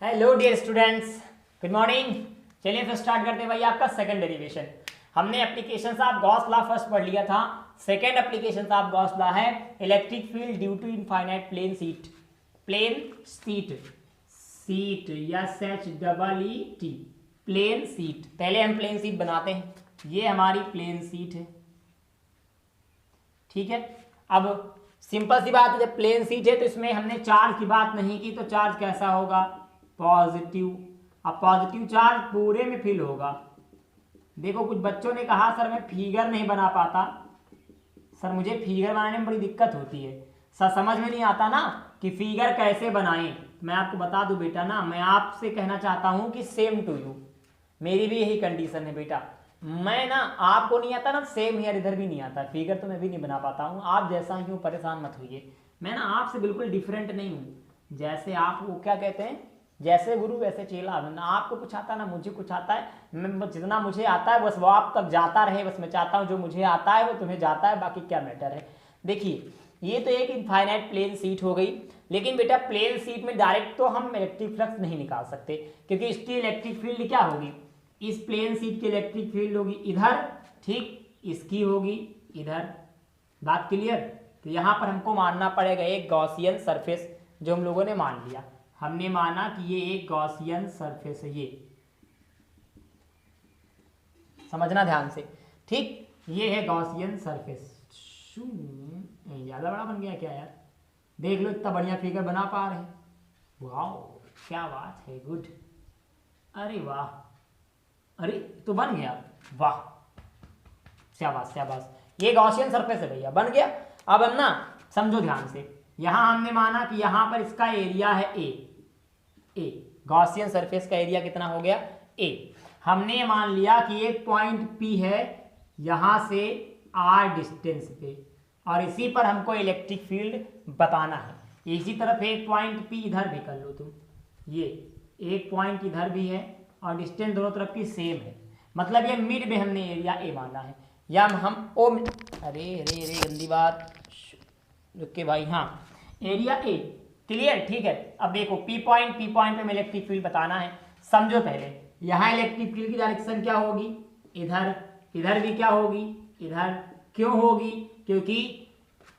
Hello dear students, good morning. चलिए फिर start करते हैं भाई आपका सेकंड डेरिवेशन। हमने application of Gauss law first पढ़ लिया था। Second application of Gauss law है electric field due to infinite plane sheet. Plane sheet, sheet S H double E T, plane sheet. पहले हम प्लेन सीट बनाते हैं। ये हमारी प्लेन सीट है, ठीक है। अब सिंपल सी बात है, जब प्लेन सीट है तो इसमें हमने चार्ज की बात नहीं की, तो चार्ज कैसा होगा? पॉजिटिव। अब पॉजिटिव चार्ज पूरे में फिल होगा। देखो कुछ बच्चों ने कहा सर मैं फिगर नहीं बना पाता, सर मुझे फिगर बनाने में बड़ी दिक्कत होती है, सर समझ में नहीं आता ना कि फिगर कैसे बनाएं। मैं आपको बता दूं बेटा ना, मैं आपसे कहना चाहता हूं कि सेम टू यू, मेरी भी यही कंडीशन है बेटा। मैं ना, आपको नहीं आता ना, सेम हियर इधर भी नहीं आता, फिगर तो मैं भी नहीं बना पाता हूँ। आप जैसा ही हूँ, परेशान मत होइए। मैं ना आपसे बिल्कुल डिफरेंट नहीं हूँ। जैसे आप वो क्या कहते हैं, जैसे गुरु वैसे चेला। ना आपको कुछ आता ना मुझे कुछ आता है। मैं जितना मुझे आता है बस वो आप तक जाता रहे। बस मैं चाहता हूँ जो मुझे आता है वो तुम्हें जाता है, बाकी क्या मैटर है। देखिए ये तो एक इनफाइनाइट प्लेन सीट हो गई, लेकिन बेटा प्लेन सीट में डायरेक्ट तो हम इलेक्ट्रिक फ्लक्स नहीं निकाल सकते, क्योंकि इसकी इलेक्ट्रिक फील्ड क्या होगी? इस प्लेन सीट की इलेक्ट्रिक फील्ड होगी इधर, ठीक, इसकी होगी इधर। बात क्लियर? तो यहां पर हमको मानना पड़ेगा एक गॉसियन सरफेस, जो हम लोगों ने मान लिया। हमने माना कि ये एक गॉसियन सरफेस है, ये समझना ध्यान से, ठीक। ये है गॉसियन सरफेस। ज्यादा बड़ा बन गया क्या यार? देख लो इतना बढ़िया फिगर बना पा रहे हैं। वाह क्या बात है, गुड। अरे वाह, अरे तो बन गया, वाह शाबाश शाबाश। ये गॉसियन सरफेस है भैया, बन गया। अब हम ना समझो ध्यान से, यहां हमने माना कि यहां पर इसका एरिया है ए गॉसियन सरफेस का एरिया कितना हो गया? ए। हमने मान लिया कि एक पॉइंट पी है यहां से आर डिस्टेंस पे, और इसी पर हमको इलेक्ट्रिक फील्ड बताना है। इसी तरफ एक पॉइंट पी इधर भी कर लो तुम, ये एक पॉइंट इधर भी है और डिस्टेंस दोनों तरफ की सेम है, मतलब ये मिड में हमने एरिया ए माना है। या हम ओ, अरे अरे अरे गंदी बात, रुके भाई, हाँ एरिया ए, क्लियर, ठीक है। अब देखो पी पॉइंट पे हमें इलेक्ट्रिक फील्ड बताना है। समझो पहले, यहाँ इलेक्ट्रिक फील्ड की डायरेक्शन क्या होगी? इधर। इधर भी क्या होगी? इधर। क्यों होगी? क्योंकि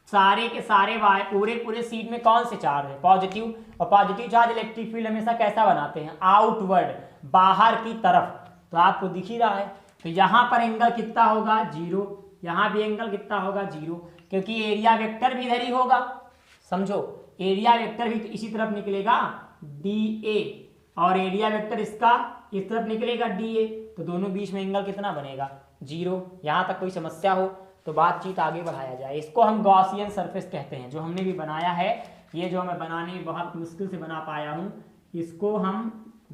सारे के सारे पूरे सीट में कौन से चार्ज है? पॉजिटिव। और पॉजिटिव चार्ज इलेक्ट्रिक फील्ड हमेशा कैसा बनाते हैं? आउटवर्ड, बाहर की तरफ। तो आपको दिख ही रहा है। तो यहाँ पर एंगल कितना होगा? 0। यहाँ भी एंगल कितना होगा? 0, क्योंकि एरिया वेक्टर भी इधर ही होगा। समझो, एरिया वेक्टर भी इसी तरफ निकलेगा, DA, और एरिया वेक्टर इसका इस तरफ निकलेगा, DA। तो दोनों बीच में एंगल कितना बनेगा? 0। यहाँ तक कोई समस्या हो तो बातचीत आगे बढ़ाया जाए। इसको हम गॉसियन सरफेस कहते हैं, जो हमने भी बनाया है। ये जो मैं बनाने में बहुत मुश्किल से बना पाया हूँ, इसको हम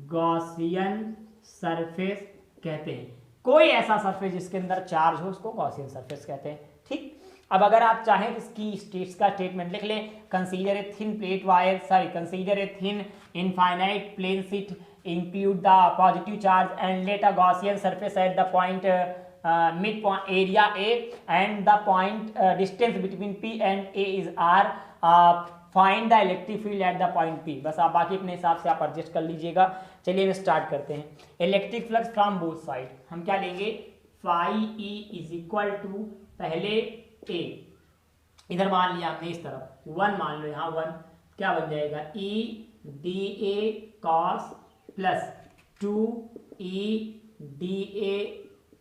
गॉसियन सरफेस कहते हैं। कोई ऐसा सरफेस जिसके अंदर चार्ज हो उसको गॉसियन सरफेस कहते हैं, ठीक। अब अगर आप चाहें तो इसकी स्टेट्स का स्टेटमेंट लिख लें। Consider a thin plate wire, sorry consider a thin infinite plane sheet, impute the positive charge and let a Gaussian surface at the point mid point area A and the point distance between P and A is R. Find the electric field at the point P. बस आप बाकी अपने हिसाब से आप adjust कर लीजिएगा। चलिए हम स्टार्ट करते हैं। Electric flux from both side हम क्या लेंगे? Phi E is equal to, पहले A, इधर मान लिया हमने इस तरफ 1 मान लो, यहाँ 1 क्या बन जाएगा? E DA cos plus 2E DA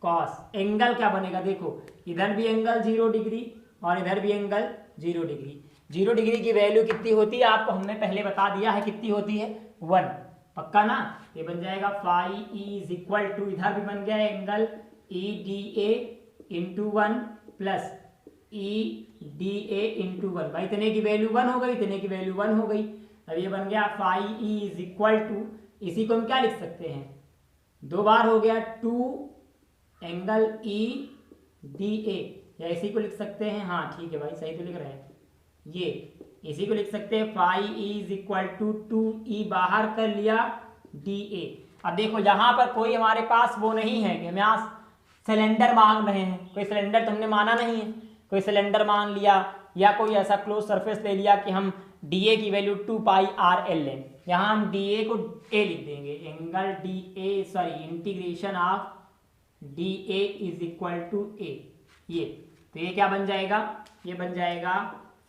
cos। Angle क्या बनेगा? देखो इधर भी एंगल 0 डिग्री और इधर भी एंगल 0 डिग्री। 0 डिग्री की वैल्यू कितनी होती है आपको हमने पहले बता दिया है, कितनी होती है? 1। पक्का ना? ये बन जाएगा phi E is equal to, इधर भी बन गया angle EDA into 1 plus EDA into 1। भाई इतने की वैल्यू 1 हो गई, इतने की वैल्यू 1 हो गई। अब ये बन गया phi E is equal to, इसी को हम क्या लिख सकते हैं? 2 बार हो गया 2 एंगल EDA, या इसी को लिख सकते हैं, हाँ ठीक है भाई सही तो लिख रहे हैं, ये इसी को लिख सकते हैं phi E is equal to 2E बाहर कर लिया DA। अब देखो यहाँ पर कोई हमारे पास वो नहीं है कि हम यहाँ सिलेंडर मांग रहे हैं, कोई सिलेंडर तो हमने माना नहीं है। कोई सिलेंडर मान लिया या कोई ऐसा क्लोज सरफेस ले लिया कि हम DA की वैल्यू 2 पाई RL लें, यहाँ हम डी ए को ए लिख देंगे, angle d A sorry integration of d A is equal to A, ये तो ये क्या बन जाएगा, ये बन जाएगा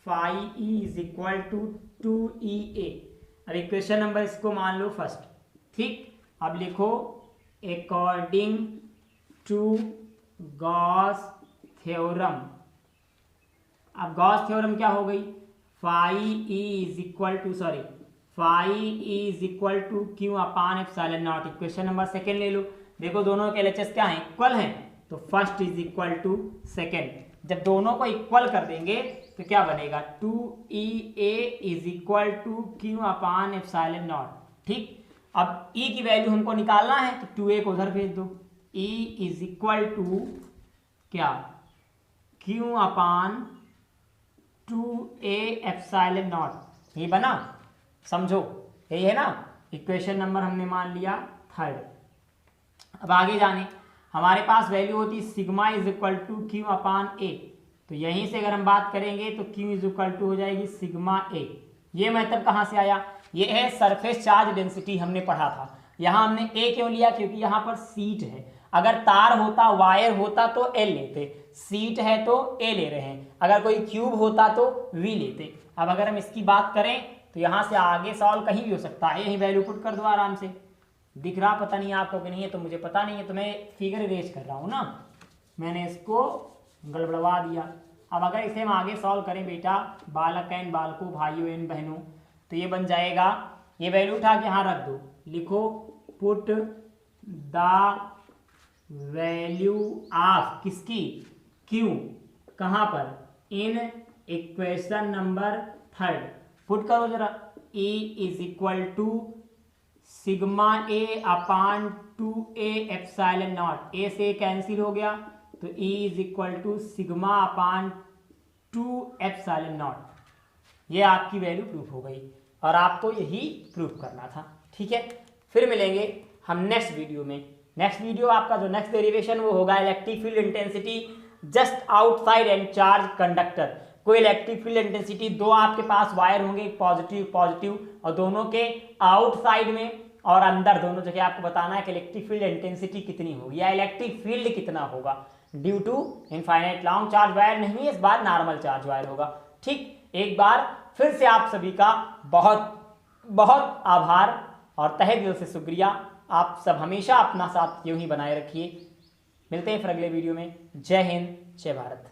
phi E is equal to 2EA। अब इक्वेशन नंबर इसको मान लो फर्स्ट, ठीक। अब लिखो अकॉर्डिंग टू गॉस थ्योरम। अब गॉस थ्योरम क्या हो गई, phi E is equal to sorry phi E is equal to Q upon epsilon naught. Equation number second ले लो, देखो दोनों के LHS क्या है, इक्वल हैं, तो first is equal to second. जब दोनों को इक्वल कर देंगे तो क्या बनेगा, 2EA is equal to Q upon epsilon naught, ठीक। अब E की वैल्यू हमको निकालना है तो 2A को उधर भेज दो, E इज इक्वल टू क्या, क्यू अपान 2A एप्सिलॉन नॉट, ये बना, समझो यही है ना। इक्वेशन नंबर हमने मान लिया थर्ड। अब आगे जाने, हमारे पास वैल्यू होती sigma is equal to Q upon A, तो यहीं से अगर हम बात करेंगे तो क्यू इज इक्वल टू हो जाएगी सिग्मा ए। ये मतलब कहाँ से आया, ये है सरफेस चार्ज डेंसिटी, हमने पढ़ा था। यहाँ हमने ए क्यों लिया, क्योंकि यहाँ पर सीट है, अगर तार होता वायर होता तो एल लेते, सीट है तो ए ले रहे हैं, अगर कोई क्यूब होता तो वी लेते। अब अगर हम इसकी बात करें तो यहाँ से आगे सॉल्व कहीं भी हो सकता है, यही वैल्यू पुट कर दो आराम से। दिख रहा पता नहीं आपको कि नहीं है, तो मुझे पता नहीं है, तो मैं फिगर इरेज कर रहा हूँ ना, मैंने इसको गड़बड़वा दिया। अब अगर इसे हम आगे सॉल्व करें बेटा, बालक एन बालकों, भाइयों एन बहनों, तो ये बन जाएगा, ये वैल्यू उठा के यहाँ रख दो, लिखो पुट द वैल्यू ऑफ किसकी, क्यू, कहाँ पर, in equation number third. Put करो जरा, E is equal to sigma A upon 2A epsilon naught, A से कैंसिल हो गया तो E is equal to sigma upon 2 epsilon naught. ये आपकी वैल्यू प्रूफ हो गई और आपको यही प्रूफ करना था, ठीक है। फिर मिलेंगे हम नेक्स्ट वीडियो में। नेक्स्ट वीडियो आपका जो नेक्स्ट डेरिवेशन वो होगा electric field intensity just outside and charge conductor. कोई इलेक्ट्रिक फील्ड इंटेंसिटी, दो आपके पास वायर होंगे, पॉजिटिव पॉजिटिव, और दोनों के आउटसाइड में और अंदर दोनों जगह आपको बताना है कि इलेक्ट्रिक फील्ड इंटेंसिटी कितनी होगी या इलेक्ट्रिक फील्ड कितना होगा due to infinite long charge wire नहीं है, इस बार नॉर्मल चार्ज वायर होगा, ठीक। एक बार फिर से आप सभी का बहुत बहुत आभार और तहे दिल से शुक्रिया। आप सब हमेशा अपना साथ यूं ही बनाए रखिए। मिलते हैं फिर अगले वीडियो में। जय हिंद, जय भारत।